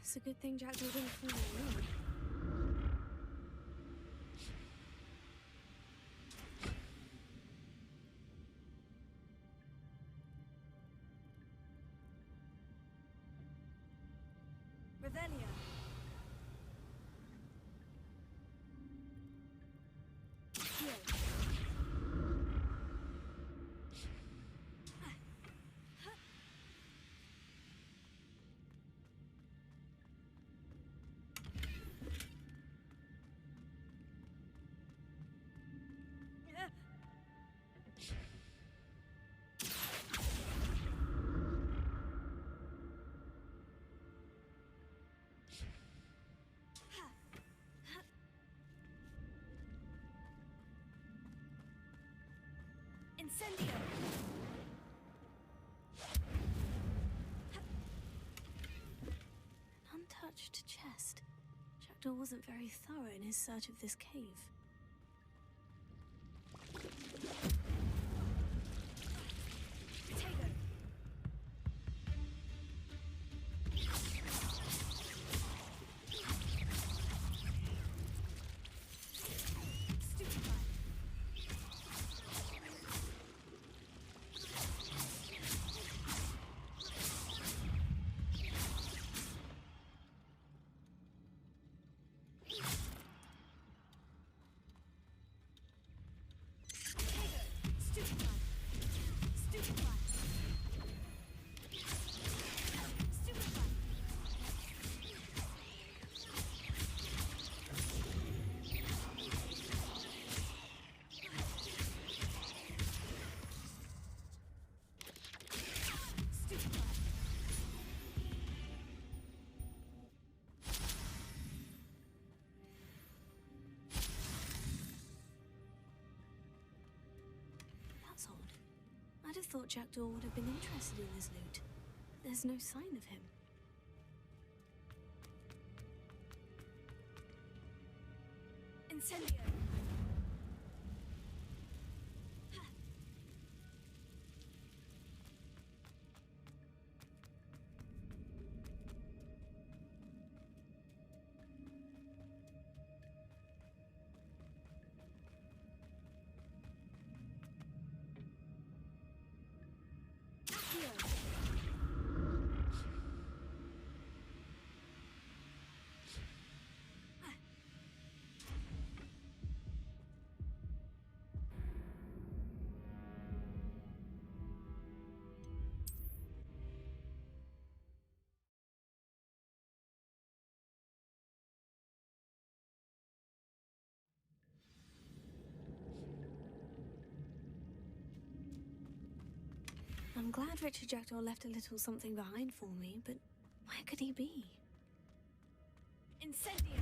It's a good thing Jack didn't fall in love. Revelia. Incendio! An untouched chest. Jackdaw wasn't very thorough in his search of this cave. Potato! That's odd. I'd have thought Jackdaw would have been interested in this loot. There's no sign of him. Incendio! I'm glad Richard Jackdaw left a little something behind for me, but where could he be? Incendio!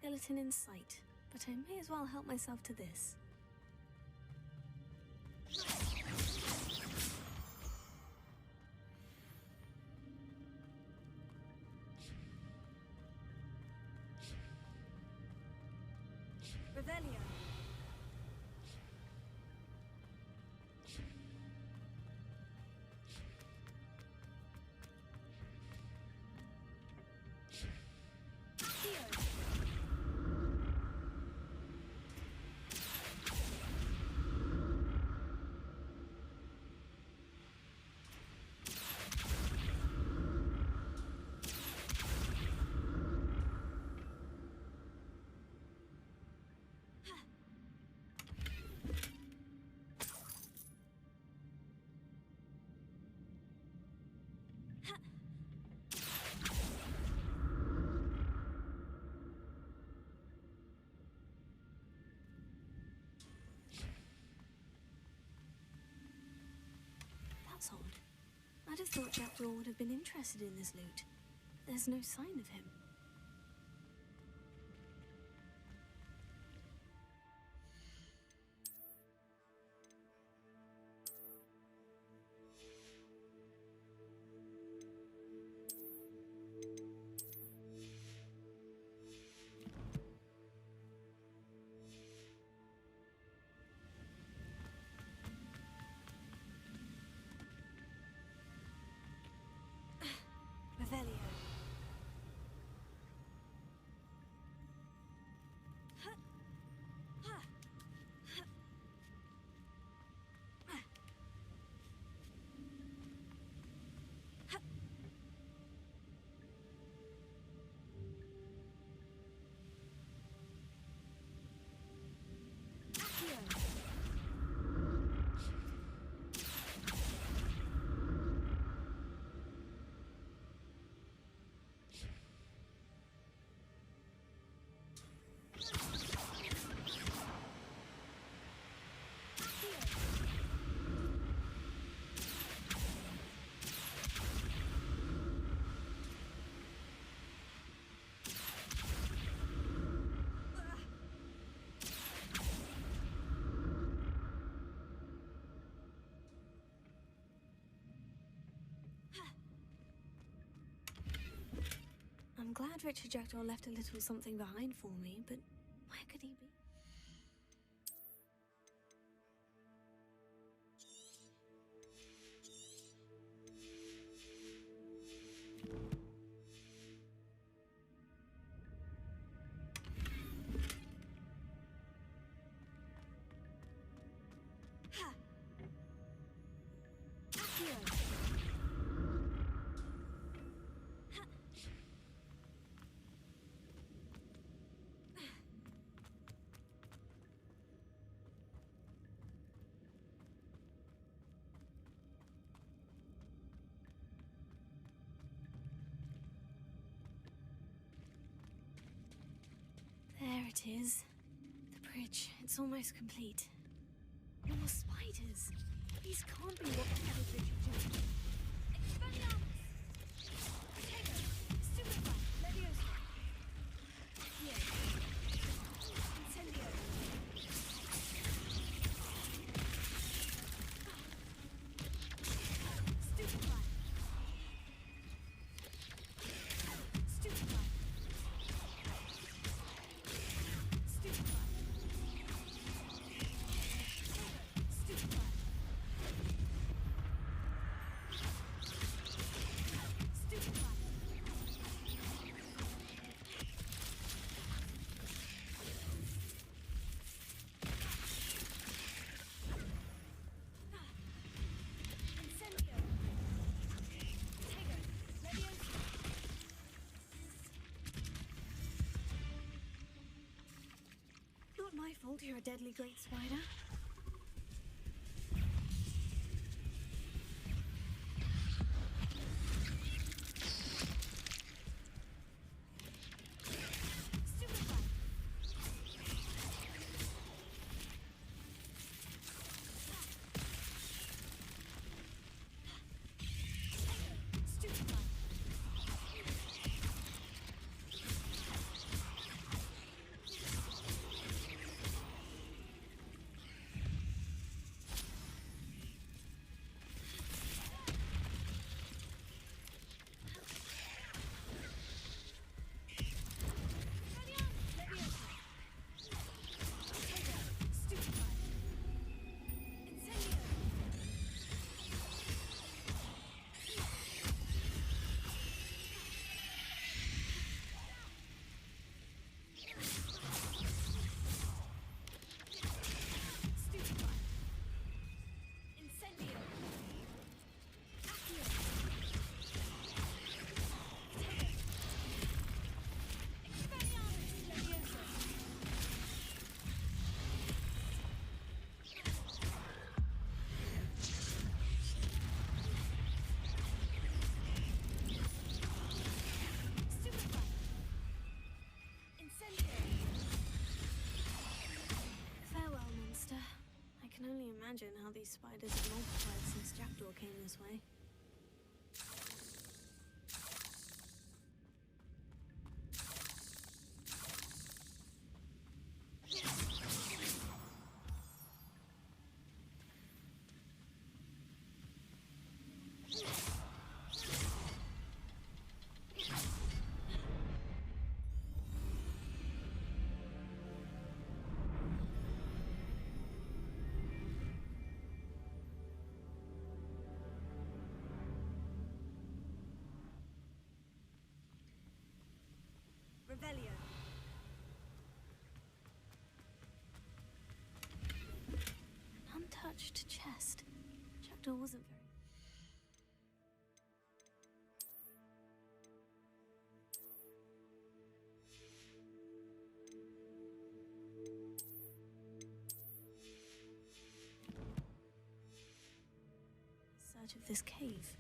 skeleton in sight, but I may as well help myself to this. Revelio. That's odd. I'd have thought Jackdaw would have been interested in this loot. There's no sign of him. Revelio. I'm glad Richard Jackdaw left a little something behind for me, but where could he be? There it is. The bridge. It's almost complete. More spiders. These can't be what killed Richard Jackdaw. Not my fault you're a deadly great spider. imagine how these spiders have multiplied since Jackdaw came this way. Revelio. An untouched chest. Jackdaw wasn't very... Search of this cave.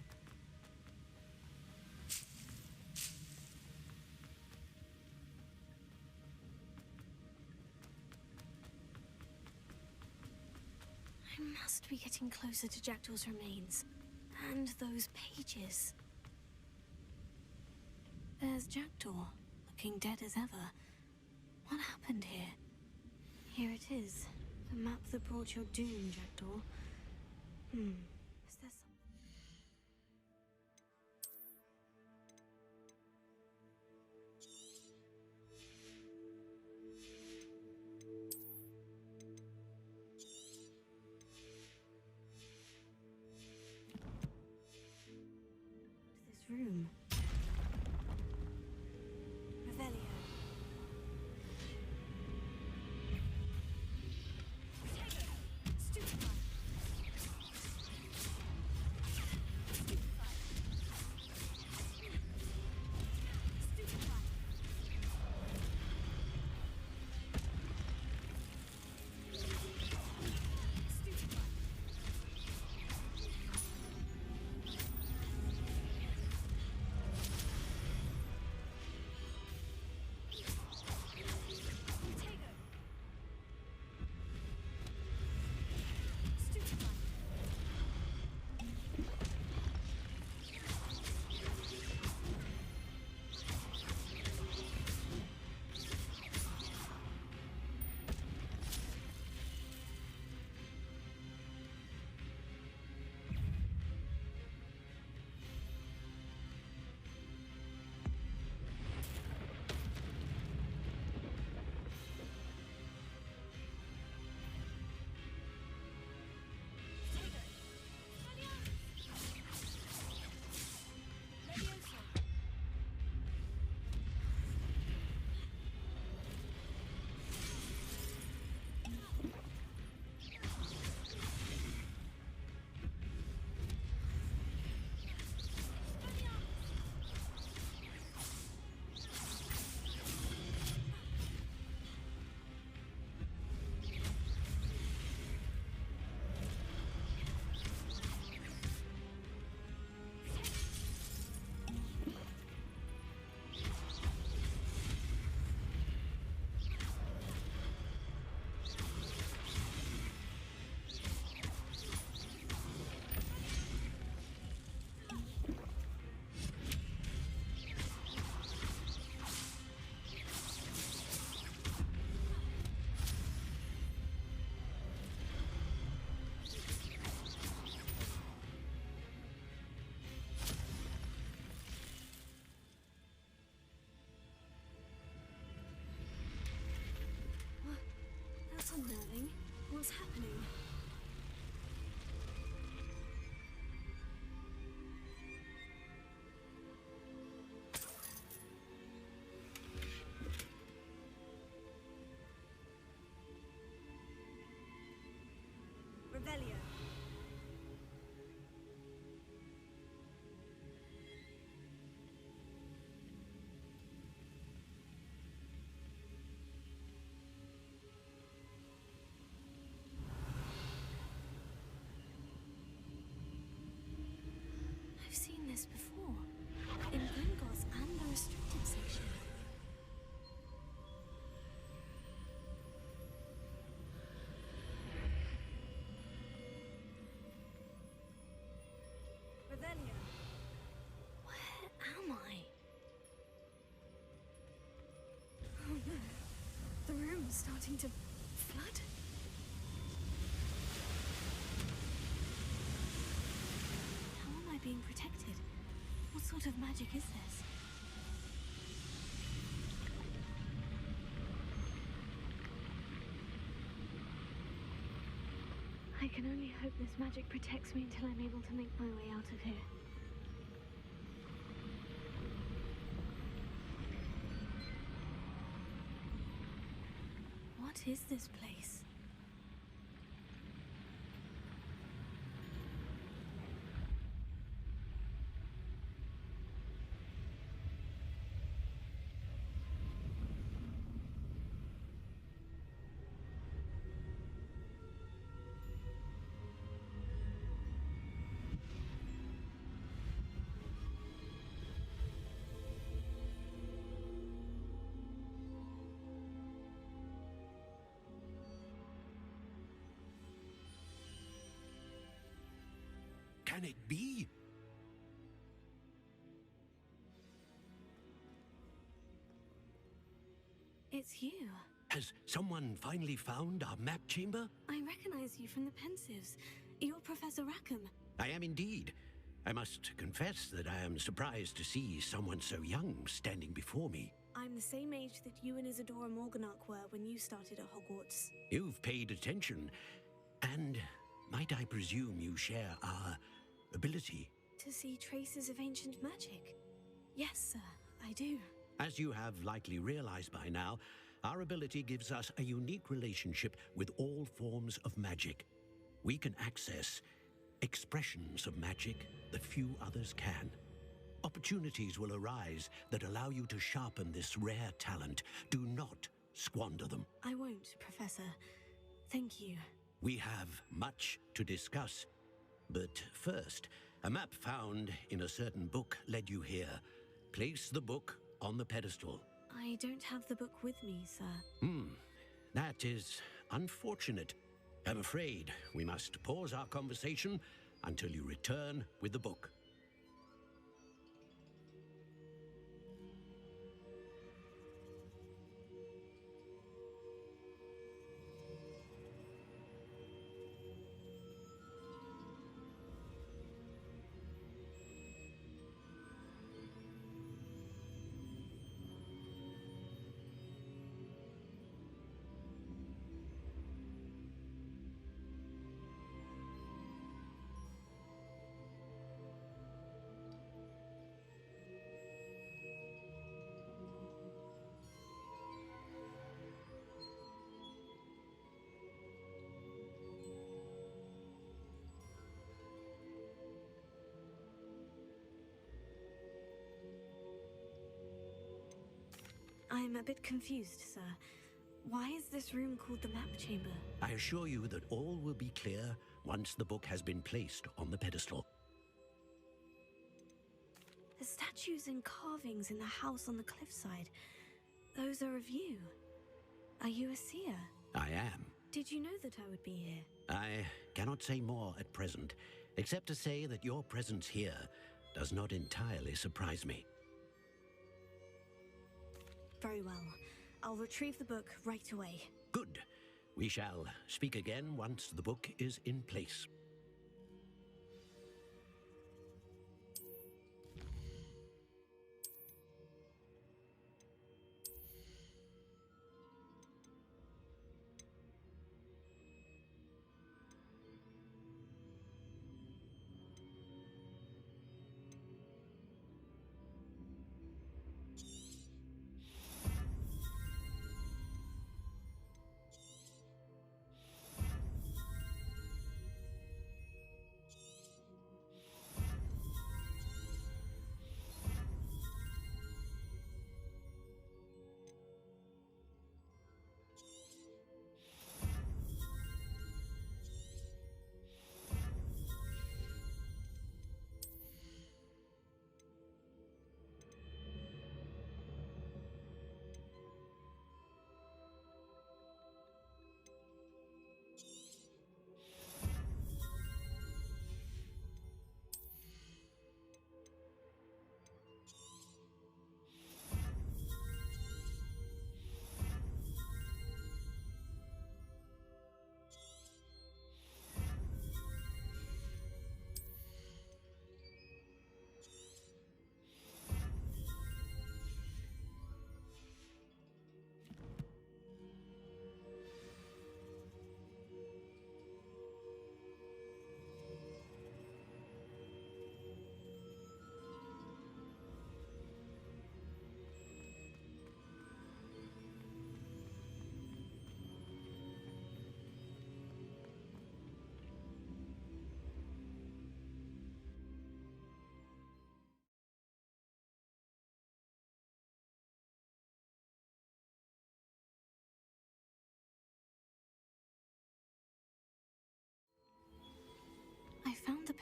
I must be getting closer to Jackdaw's remains. And those pages. There's Jackdaw, looking dead as ever. What happened here? Here it is. The map that brought your doom, Jackdaw. Is there some... this room? Revelio. Stupefy. That's unnerving. What's happening? Revelio. starting to flood. How am I being protected? What sort of magic is this? I can only hope this magic protects me until I'm able to make my way out of here. What is this place? Can it be? It's you. Has someone finally found our map chamber? I recognize you from the Pensives. You're Professor Rackham. I am indeed. I must confess that I am surprised to see someone so young standing before me. I'm the same age that you and Isadora Morganach were when you started at Hogwarts. You've paid attention, and might I presume you share our ability? To see traces of ancient magic? Yes, sir, I do. As you have likely realized by now, our ability gives us a unique relationship with all forms of magic. We can access expressions of magic that few others can. Opportunities will arise that allow you to sharpen this rare talent. Do not squander them. I won't, Professor. Thank you. We have much to discuss. But first, a map found in a certain book led you here. Place the book on the pedestal. I don't have the book with me, sir. That is unfortunate. I'm afraid we must pause our conversation until you return with the book. I'm a bit confused, sir. Why is this room called the map chamber? I assure you that all will be clear once the book has been placed on the pedestal. The statues and carvings in the house on the cliffside, those are of you. Are you a seer? I am. Did you know that I would be here? I cannot say more at present, except to say that your presence here does not entirely surprise me. Very well. I'll retrieve the book right away. Good. We shall speak again once the book is in place.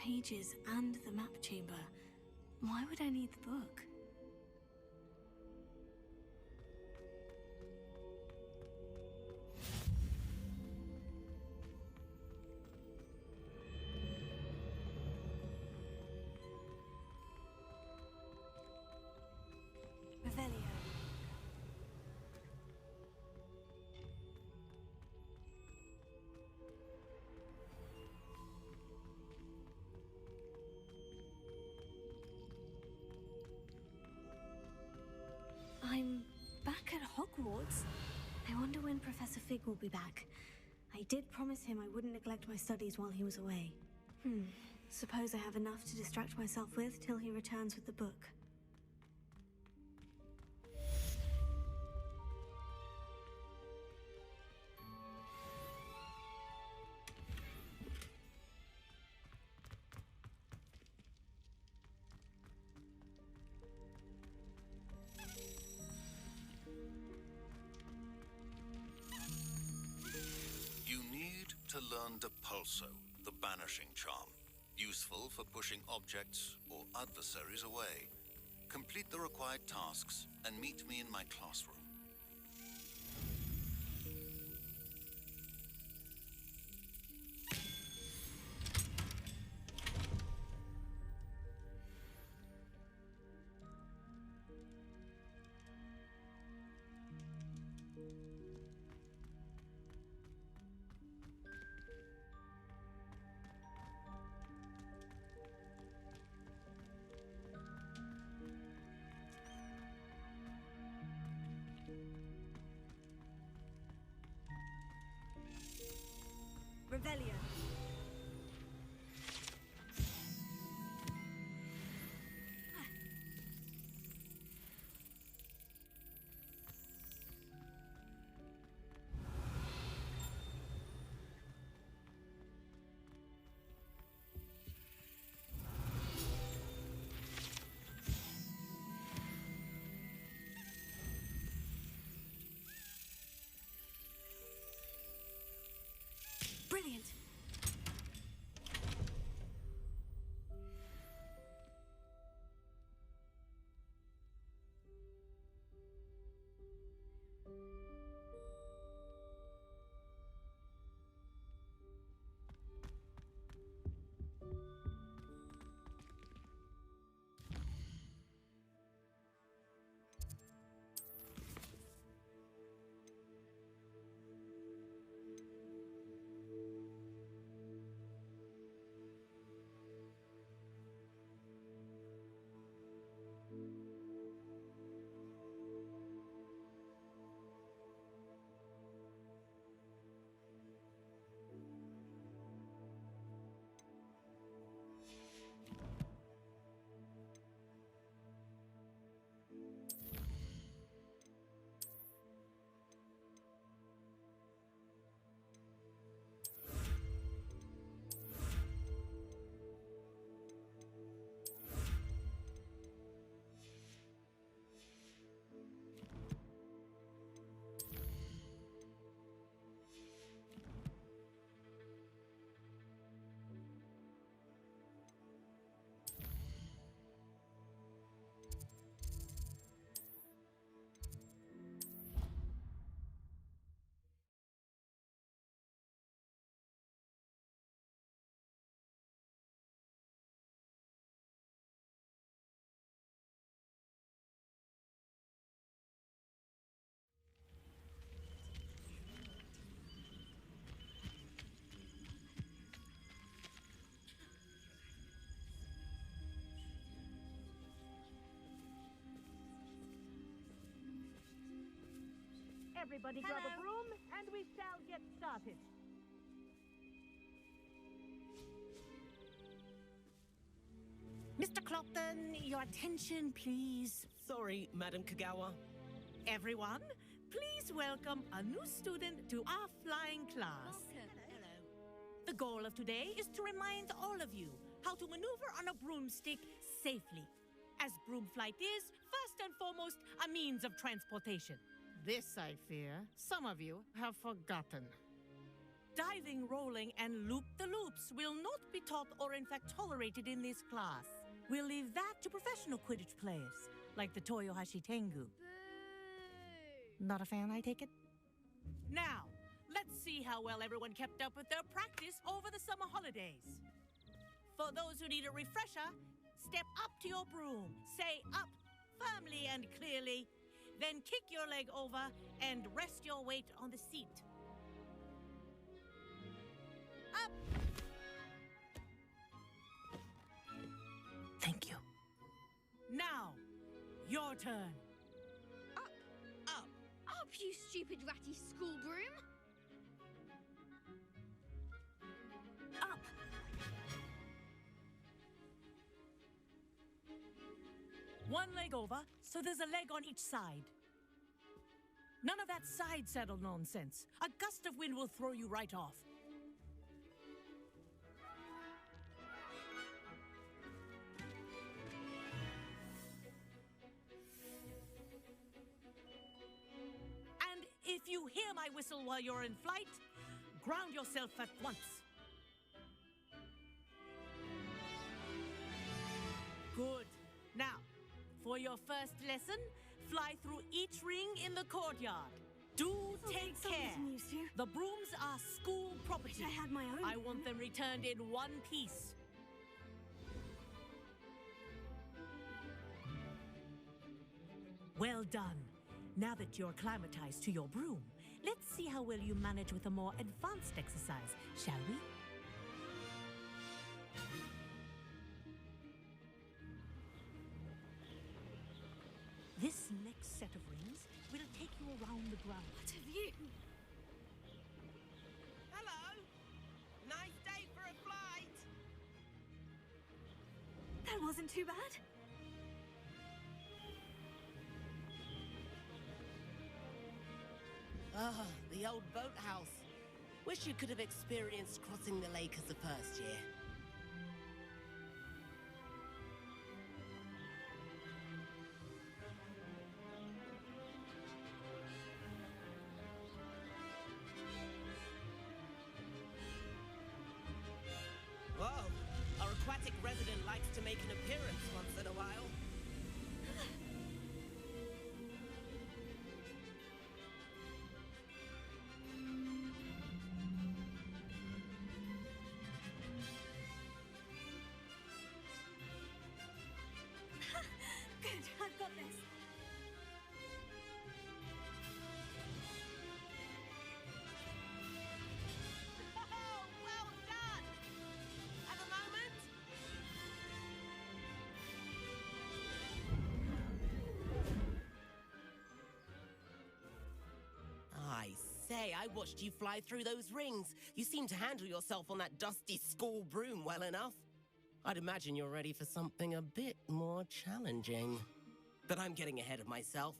pages and the map chamber. Why would I need the book? Revelio. I'm back at Hogwarts. I wonder when Professor Fig will be back. I did promise him I wouldn't neglect my studies while he was away. Suppose I have enough to distract myself with till he returns with the book. To learn Depulso, the banishing charm, useful for pushing objects or adversaries away. Complete the required tasks and meet me in my classroom. Revelio. Brilliant. Everybody grab a broom, and we shall get started. Mr. Clopton, your attention, please. Sorry, Madam Kagawa. Everyone, please welcome a new student to our flying class. Hello. The goal of today is to remind all of you how to maneuver on a broomstick safely, as broom flight is, first and foremost, a means of transportation. This, I fear, some of you have forgotten. diving, rolling, and loop-the-loops will not be taught or in fact tolerated in this class. We'll leave that to professional Quidditch players, like the Toyohashi Tengu. Not a fan, I take it? Now, let's see how well everyone kept up with their practice over the summer holidays. For those who need a refresher, step up to your broom, say up firmly and clearly, then kick your leg over and rest your weight on the seat. Up! Thank you. Now, your turn. Up, you stupid ratty school broom! Up! One leg over, so there's a leg on each side. None of that side saddle nonsense. A gust of wind will throw you right off. And if you hear my whistle while you're in flight, ground yourself at once. Good. Now, for your first lesson, fly through each ring in the courtyard. Do take care. The brooms are school property. I had my own. I want them returned in one piece. Well done. Now that you're acclimatized to your broom, let's see how well you manage with a more advanced exercise, shall we? This next set of rings will take you around the ground. What have you? Hello. Nice day for a flight. That wasn't too bad. Ah, the old boathouse. Wish you could have experienced crossing the lake as the first year. Whoa, our aquatic resident likes to make an appearance once in a while. Good, I've got this. Oh, well done! Have a moment? I say, I watched you fly through those rings. You seem to handle yourself on that dusty school broom well enough. I'd imagine you're ready for something a bit more challenging. But I'm getting ahead of myself.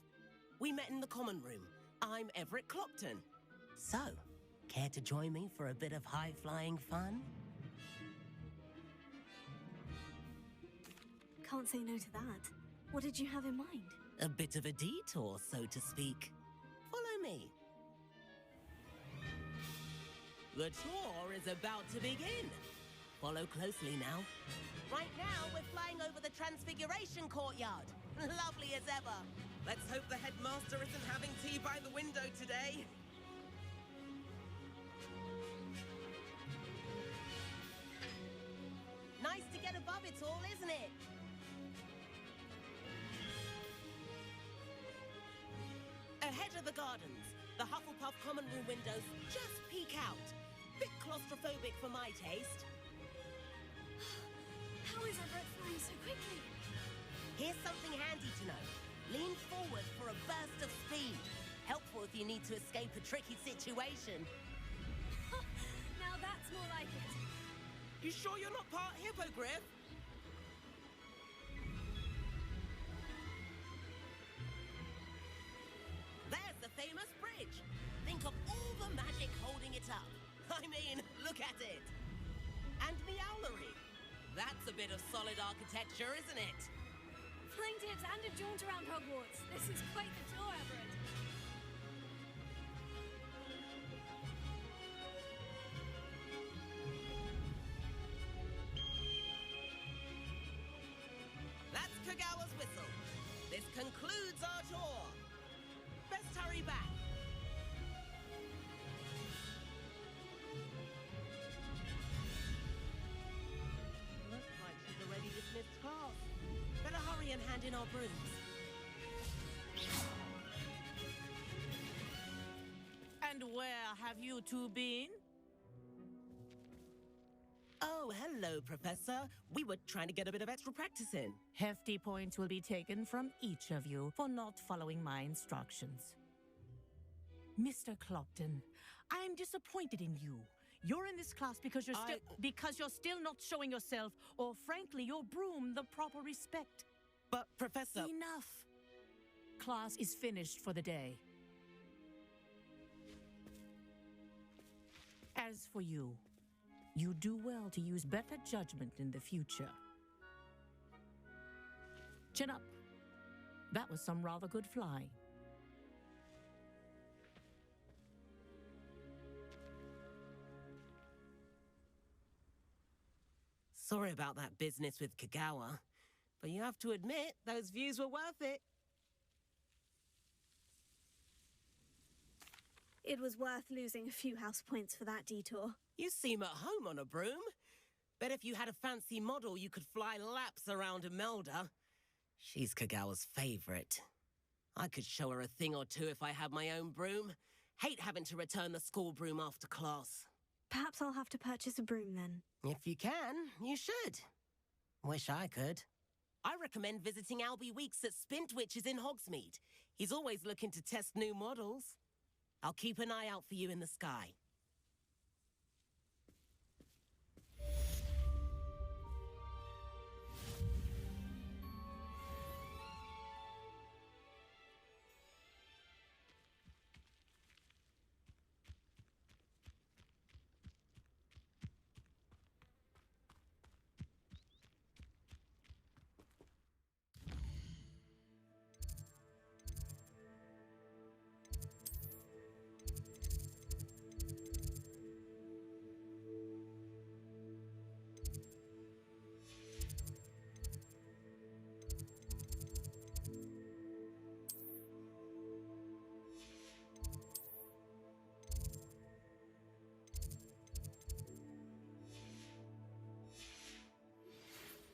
We met in the common room. I'm Everett Clopton. So, care to join me for a bit of high-flying fun? Can't say no to that. What did you have in mind? A bit of a detour, so to speak. Follow me. The tour is about to begin. Follow closely now. Right now, we're flying over the Transfiguration Courtyard. Lovely as ever. Let's hope the headmaster isn't having tea by the window today. Nice to get above it all, isn't it? Ahead of the gardens, the Hufflepuff common room windows just peek out. Bit claustrophobic for my taste. How is Everett flying so quickly? Here's something handy to know. Lean forward for a burst of speed. Helpful if you need to escape a tricky situation. Now that's more like it. You sure you're not part hippogriff? There's the famous bridge. Think of all the magic holding it up. I mean, look at it. And the owlery. That's a bit of solid architecture, isn't it? Flying tips and a jaunt around Hogwarts. This is quite the tour, Everett. concludes our tour. Best hurry back. Looks like she's already dismissed class. Better hurry and hand in our brooms. And where have you two been? Oh, hello, Professor. We were trying to get a bit of extra practice in. Hefty points will be taken from each of you for not following my instructions. Mr. Clopton, I'm disappointed in you. You're in this class because you're still not showing yourself, or frankly, your broom the proper respect. But, Professor... Enough. Class is finished for the day. As for you, you do well to use better judgment in the future. Chin up. That was some rather good flying. Sorry about that business with Kagawa, but you have to admit, those views were worth it. It was worth losing a few house points for that detour. You seem at home on a broom. Bet if you had a fancy model, you could fly laps around Imelda. She's Kagawa's favorite. I could show her a thing or two if I had my own broom. Hate having to return the school broom after class. Perhaps I'll have to purchase a broom then. If you can, you should. Wish I could. I recommend visiting Albie Weeks at Spintwitches in Hogsmeade. He's always looking to test new models. I'll keep an eye out for you in the sky.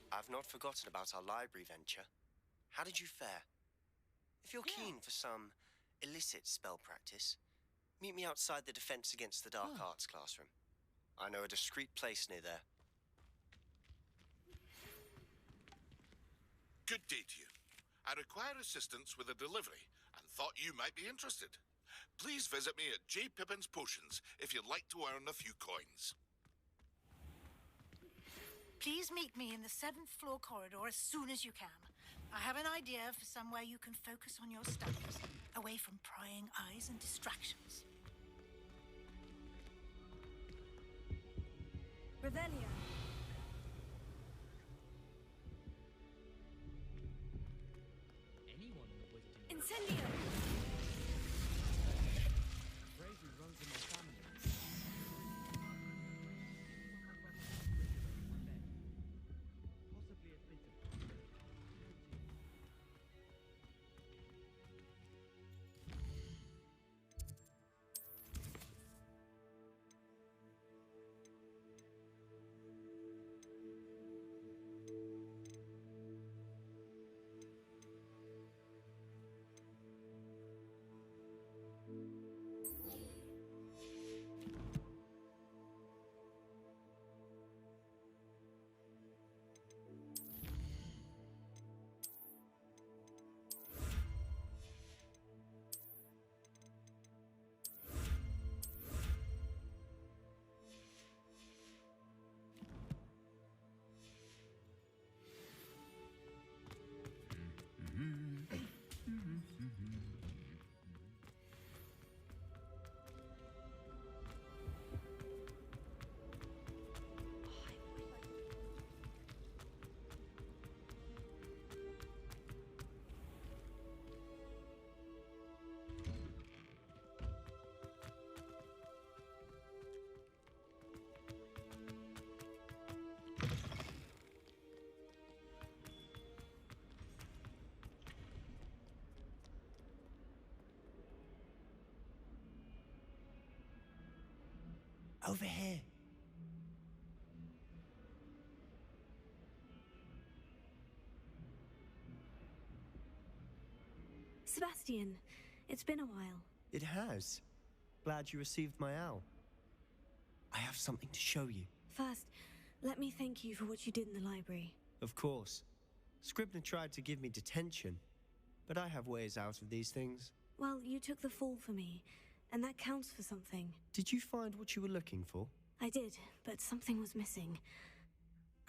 I've not forgotten about our library venture. How did you fare? If you're keen for some illicit spell practice, meet me outside the Defense Against the Dark Arts classroom. I know a discreet place near there. Good day to you. I require assistance with a delivery and thought you might be interested. Please visit me at J. Pippin's Potions if you'd like to earn a few coins. Please meet me in the 7th floor corridor as soon as you can. I have an idea for somewhere you can focus on your studies, away from prying eyes and distractions. Revelio. Anyone in the Wizarding Incendio. Bravery runs in my family. Possibly a bit of... Over here. Sebastian, it's been a while. It has. Glad you received my owl. I have something to show you. First, let me thank you for what you did in the library. Of course. Scribner tried to give me detention, but I have ways out of these things. Well, you took the fall for me, and that counts for something. Did you find what you were looking for? I did, but something was missing.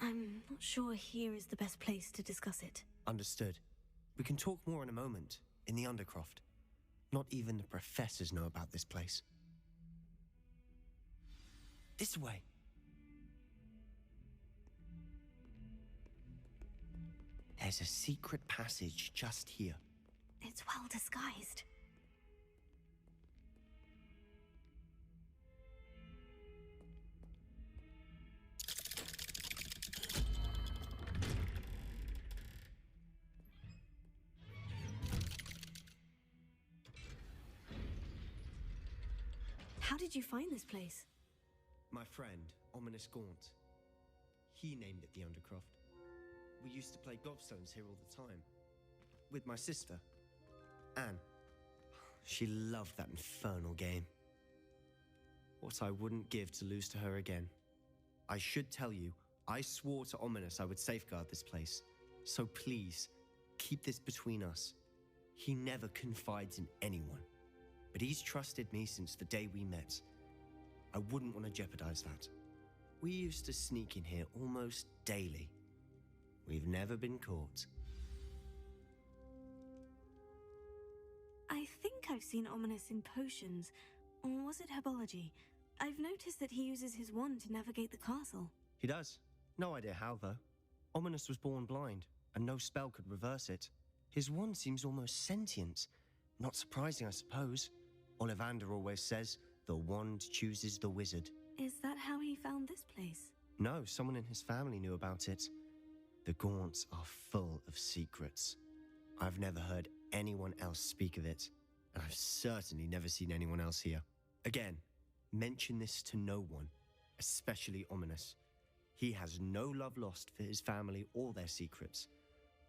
I'm not sure here is the best place to discuss it. Understood. We can talk more in a moment, in the Undercroft. Not even the professors know about this place. This way. There's a secret passage just here. It's well disguised. How did you find this place? My friend, Ominous Gaunt. He named it the Undercroft. We used to play gobstones here all the time. With my sister, Anne. She loved that infernal game. What I wouldn't give to lose to her again. I should tell you, I swore to Ominous I would safeguard this place. So please, keep this between us. He never confides in anyone. But he's trusted me since the day we met. I wouldn't want to jeopardize that. We used to sneak in here almost daily. We've never been caught. I think I've seen Ominous in potions. Or was it herbology? I've noticed that he uses his wand to navigate the castle. He does. No idea how, though. Ominous was born blind, and no spell could reverse it. His wand seems almost sentient. Not surprising, I suppose. Ollivander always says, the wand chooses the wizard. Is that how he found this place? No, someone in his family knew about it. The Gaunts are full of secrets. I've never heard anyone else speak of it, and I've certainly never seen anyone else here. Again, mention this to no one, especially Ominous. He has no love lost for his family or their secrets,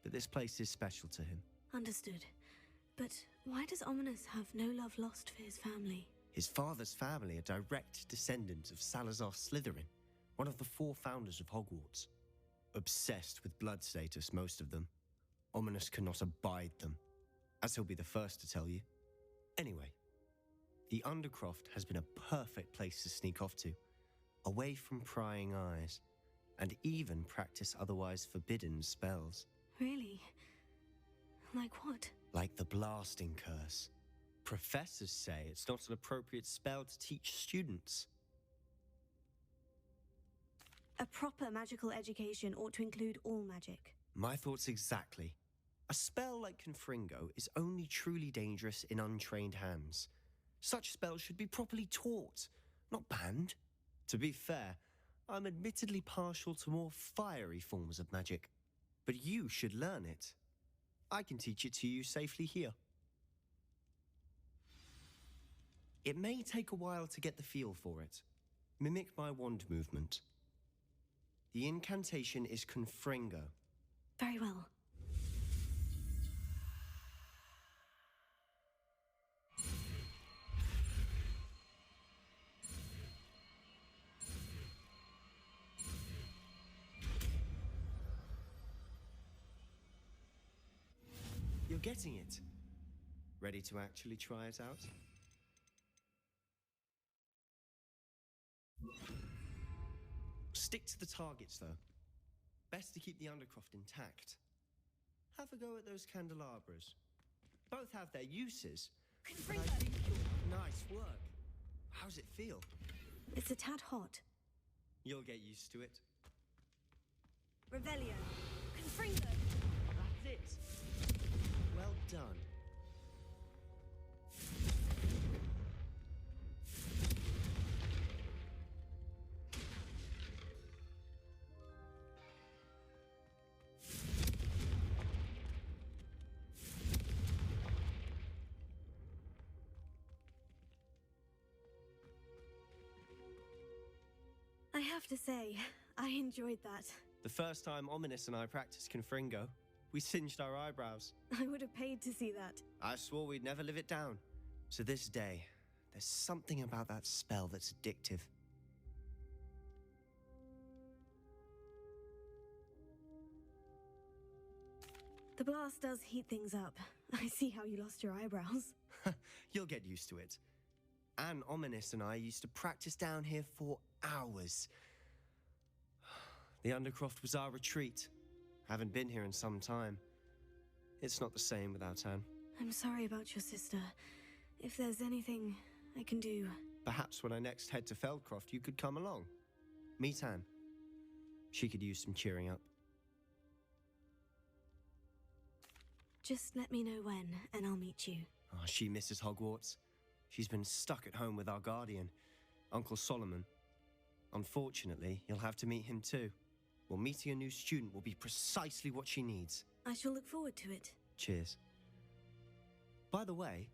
but this place is special to him. Understood. But why does Ominous have no love lost for his family? His father's family are direct descendants of Salazar Slytherin, one of the 4 founders of Hogwarts. Obsessed with blood status, most of them. Ominous cannot abide them, as he'll be the first to tell you. Anyway, the Undercroft has been a perfect place to sneak off to, away from prying eyes, and even practice otherwise forbidden spells. Really? Like what? Like the blasting curse. Professors say it's not an appropriate spell to teach students. A proper magical education ought to include all magic. My thoughts exactly. A spell like Confringo is only truly dangerous in untrained hands. Such spells should be properly taught, not banned. To be fair, I'm admittedly partial to more fiery forms of magic. But you should learn it. I can teach it to you safely here. It may take a while to get the feel for it. Mimic my wand movement. The incantation is Confringo. Very well. You're getting it. Ready to actually try it out? Stick to the targets, though. Best to keep the Undercroft intact. Have a go at those candelabras. Both have their uses. But I think nice work. How's it feel? It's a tad hot. You'll get used to it. Revelio. Confringo. That's it. Well done. have to say, I enjoyed that. The first time Ominous and I practiced Confringo, we singed our eyebrows. I would have paid to see that. I swore we'd never live it down. To this day, there's something about that spell that's addictive. The blast does heat things up. I see how you lost your eyebrows. You'll get used to it. Anne, Ominous, and I used to practice down here for hours. The Undercroft was our retreat. Haven't been here in some time. It's not the same without Anne. I'm sorry about your sister. If there's anything I can do... Perhaps when I next head to Feldcroft, you could come along. Meet Anne. She could use some cheering up. Just let me know when, and I'll meet you. Oh, she misses Hogwarts. She's been stuck at home with our guardian, Uncle Solomon. Unfortunately, you'll have to meet him too. Well, meeting a new student will be precisely what she needs. I shall look forward to it. Cheers. By the way,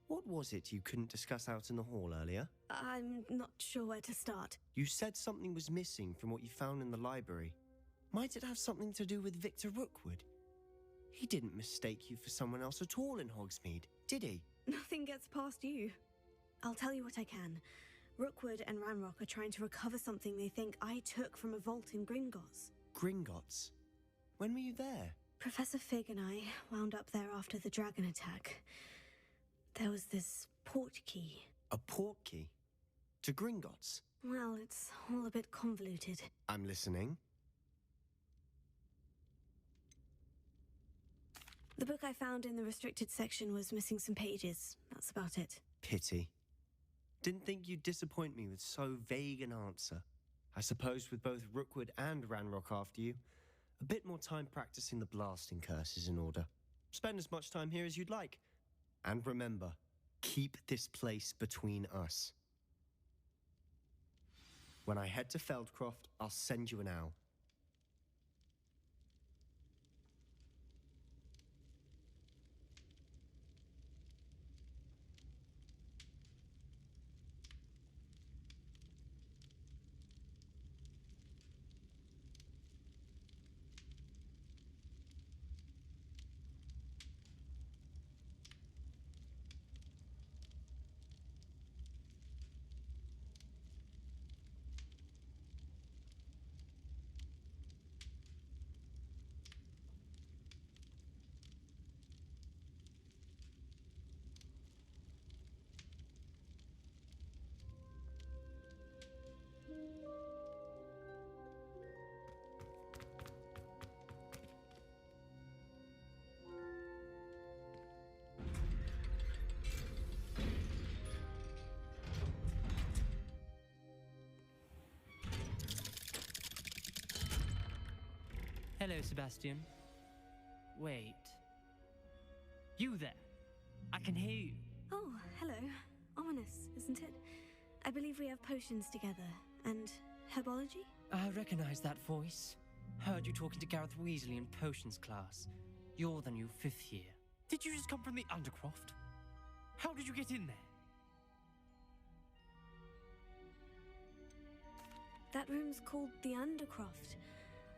what was it you couldn't discuss out in the hall earlier? I'm not sure where to start. You said something was missing from what you found in the library. Might it have something to do with Victor Rookwood? He didn't mistake you for someone else at all in Hogsmeade, did he? Nothing gets past you. I'll tell you what I can. Rookwood and Ranrock are trying to recover something they think I took from a vault in Gringotts. Gringotts? When were you there? Professor Fig and I wound up there after the dragon attack. There was this port key. A port key? To Gringotts? Well, it's all a bit convoluted. I'm listening. The book I found in the restricted section was missing some pages. That's about it. Pity. Didn't think you'd disappoint me with so vague an answer. I suppose with both Rookwood and Ranrock after you, a bit more time practicing the blasting curse is in order. Spend as much time here as you'd like. And remember, keep this place between us. When I head to Feldcroft, I'll send you an owl. Hello, Sebastian. Wait. You there? I can hear you. Oh, hello. Ominous, isn't it? I believe we have potions together. And herbology? I recognize that voice. Heard you talking to Gareth Weasley in potions class. You're the new 5th year. Did you just come from the Undercroft? How did you get in there? That room's called the Undercroft.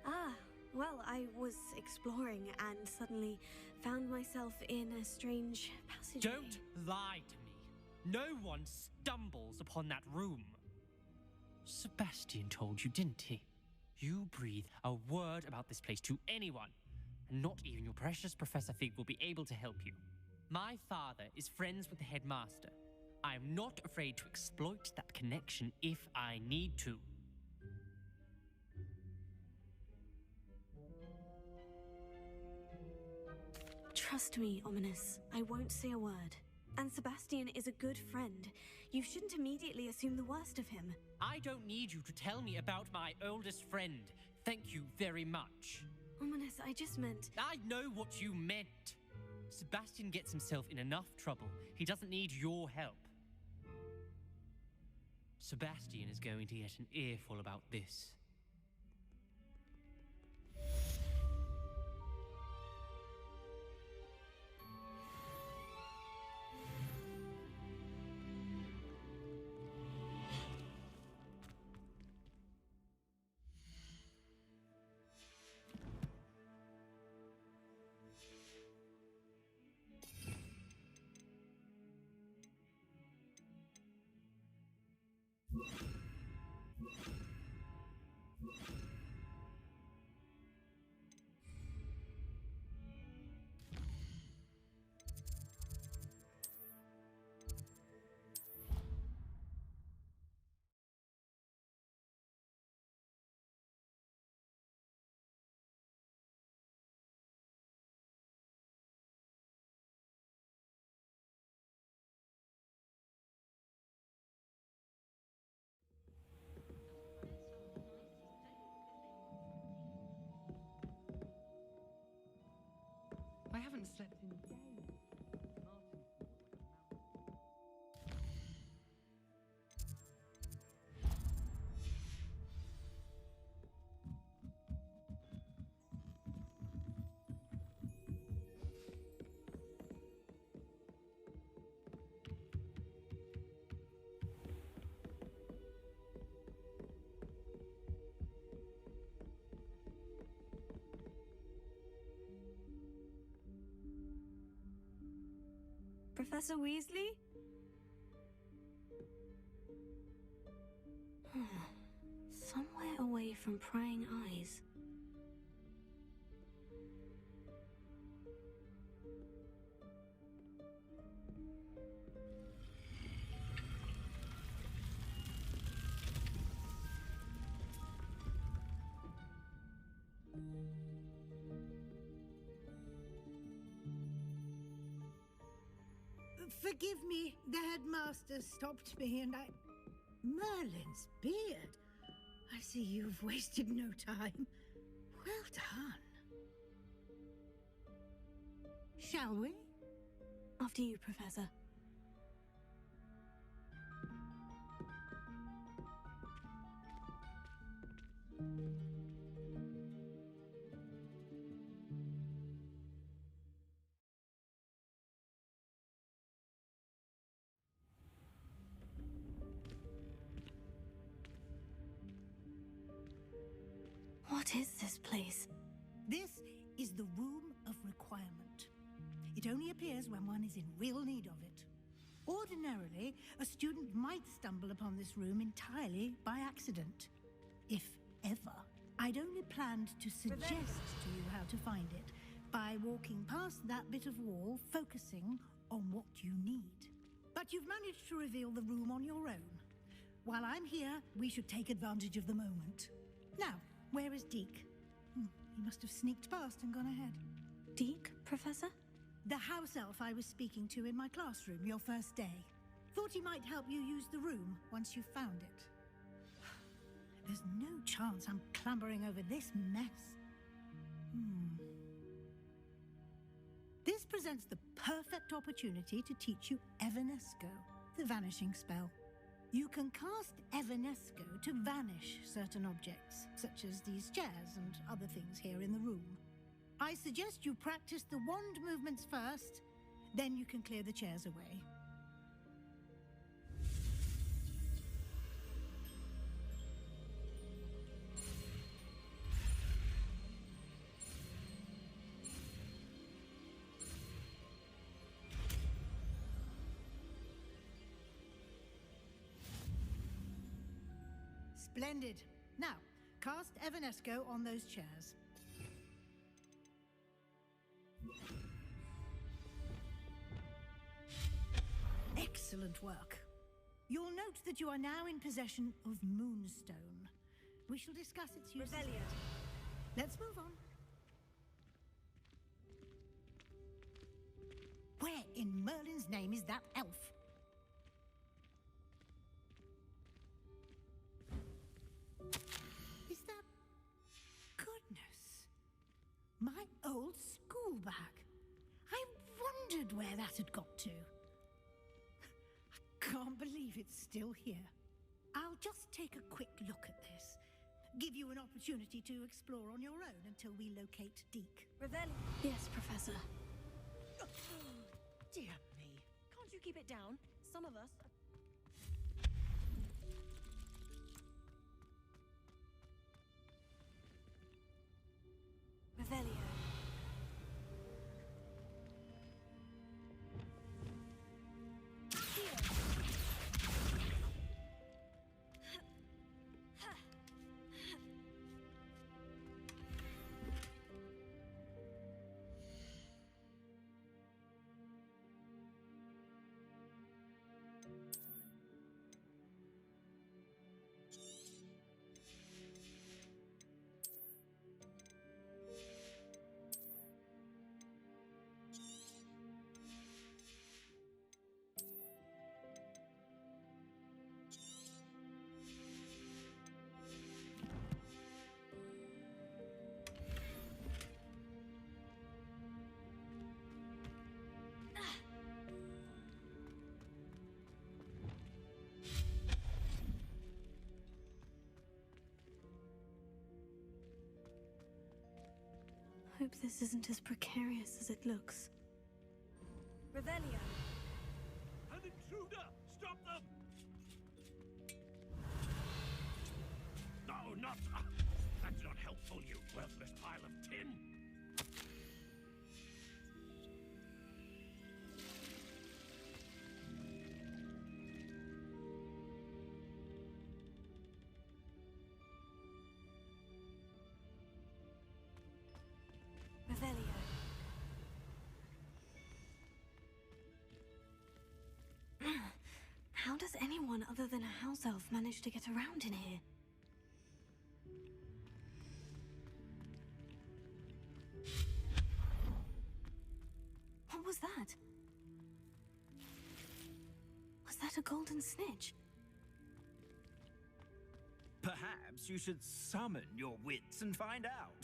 Ah, well, I was exploring and suddenly found myself in a strange passageway. Don't lie to me. No one stumbles upon that room. Sebastian told you, didn't he? You breathe a word about this place to anyone, and not even your precious Professor Fig will be able to help you. My father is friends with the headmaster. I am not afraid to exploit that connection if I need to. Trust me, Ominous. I won't say a word. And Sebastian is a good friend. You shouldn't immediately assume the worst of him. I don't need you to tell me about my oldest friend. Thank you very much. Ominous, I just meant... I know what you meant. Sebastian gets himself in enough trouble. He doesn't need your help. Sebastian is going to get an earful about this. I haven't slept in days. Professor Weasley? Somewhere away from prying eyes. Forgive me, the headmaster stopped me and I... Merlin's beard. I see you've wasted no time. Well done. Shall we? After you, Professor. What is this place? This is the Room of Requirement. It only appears when one is in real need of it. Ordinarily, a student might stumble upon this room entirely by accident. If ever. I'd only planned to suggest to you how to find it by walking past that bit of wall, focusing on what you need. But you've managed to reveal the room on your own. While I'm here, we should take advantage of the moment. Now, where is Deke? He must have sneaked past and gone ahead. Deke, Professor? The house elf I was speaking to in my classroom your first day. Thought he might help you use the room once you found it. There's no chance I'm clambering over this mess. This presents the perfect opportunity to teach you Evanesco, the vanishing spell. You can cast Evanesco to vanish certain objects, such as these chairs and other things here in the room. I suggest you practice the wand movements first, then you can clear the chairs away. Splendid. Now, cast Evanesco on those chairs. Excellent work. You'll note that you are now in possession of Moonstone. We shall discuss its use. Revelio. Let's move on. Where in Merlin's name is that elf? Is that... Goodness. My old school bag. I wondered where that had got to. I can't believe it's still here. I'll just take a quick look at this. Give you an opportunity to explore on your own until we locate Deke. Revelio. Yes, Professor. Dear me. Can't you keep it down? Some of us... Revelio. Hope this isn't as precarious as it looks. Revelio. An intruder! Stop them! No, not... that's not helpful, you worthless pile of tin! Revelio. How does anyone other than a house elf manage to get around in here? What was that? Was that a golden snitch? Perhaps you should summon your wits and find out.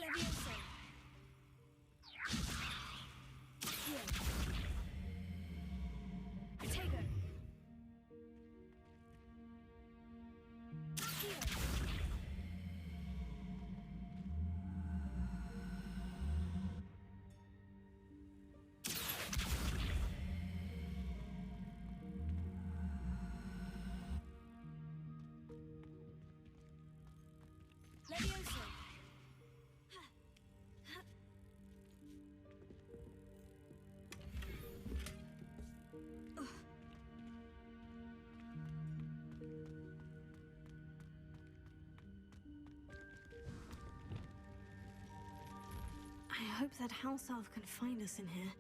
Levioso. Potato. Levioso. I hope that house elf can find us in here.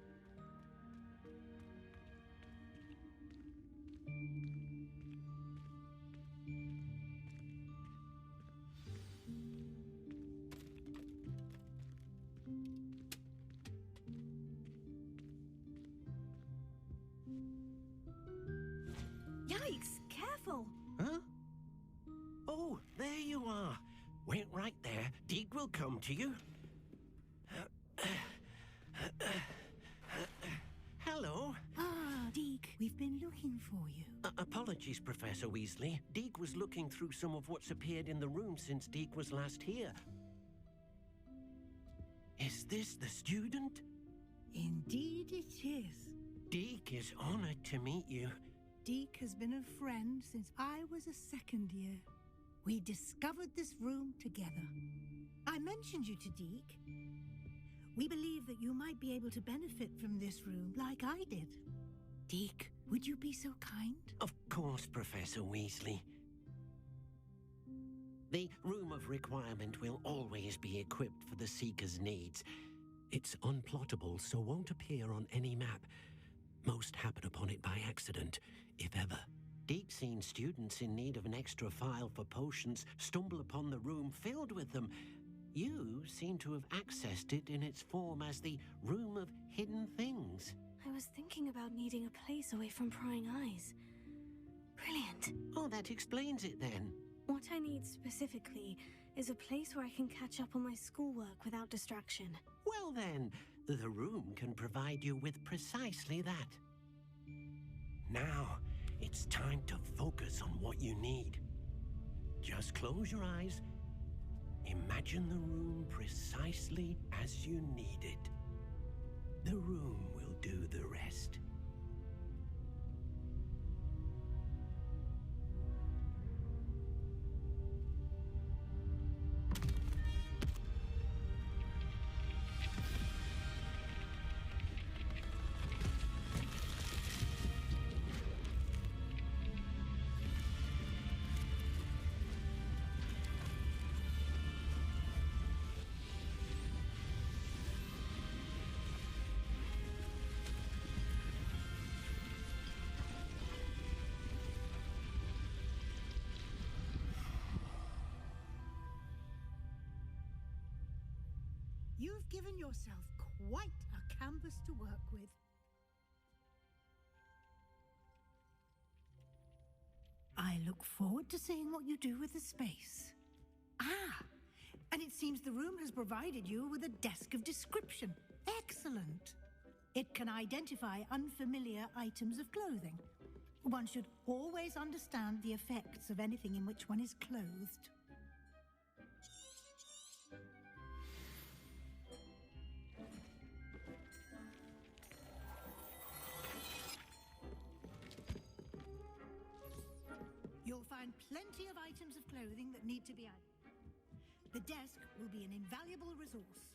Yikes! Careful! Huh? Oh, there you are. Wait right there. Deek will come to you. Hello. Ah, Deke, we've been looking for you. Apologies, Professor Weasley. Deek was looking through some of what's appeared in the room since Deek was last here. Is this the student? Indeed it is. Deek is honored to meet you. Deke has been a friend since I was a second year. We discovered this room together. I mentioned you to Deke. We believe that you might be able to benefit from this room like I did. Deke, would you be so kind? Of course, Professor Weasley. The Room of Requirement will always be equipped for the Seeker's needs. It's unplottable, so won't appear on any map. Most happen upon it by accident, if ever. Deke's seen students in need of an extra file for potions stumble upon the room filled with them. You seem to have accessed it in its form as the Room of Hidden Things. I was thinking about needing a place away from prying eyes. Brilliant. Oh, that explains it then. What I need specifically is a place where I can catch up on my schoolwork without distraction. Well then, the room can provide you with precisely that. Now, it's time to focus on what you need. Just close your eyes. Imagine the room precisely as you need it. The room will do the rest. You've given yourself quite a canvas to work with. I look forward to seeing what you do with the space. Ah, and it seems the room has provided you with a desk of description. Excellent. It can identify unfamiliar items of clothing. One should always understand the effects of anything in which one is clothed. You'll find plenty of items of clothing that need to be added. The desk will be an invaluable resource.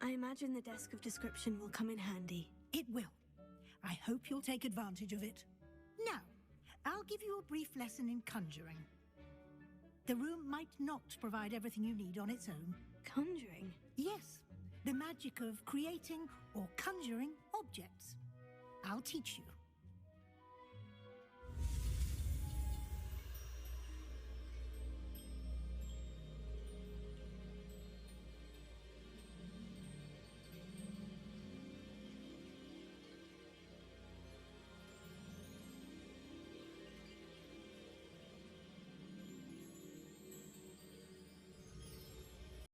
I imagine the desk of description will come in handy. It will. I hope you'll take advantage of it. Now, I'll give you a brief lesson in conjuring. The room might not provide everything you need on its own. Conjuring? Yes, the magic of creating or conjuring objects. I'll teach you.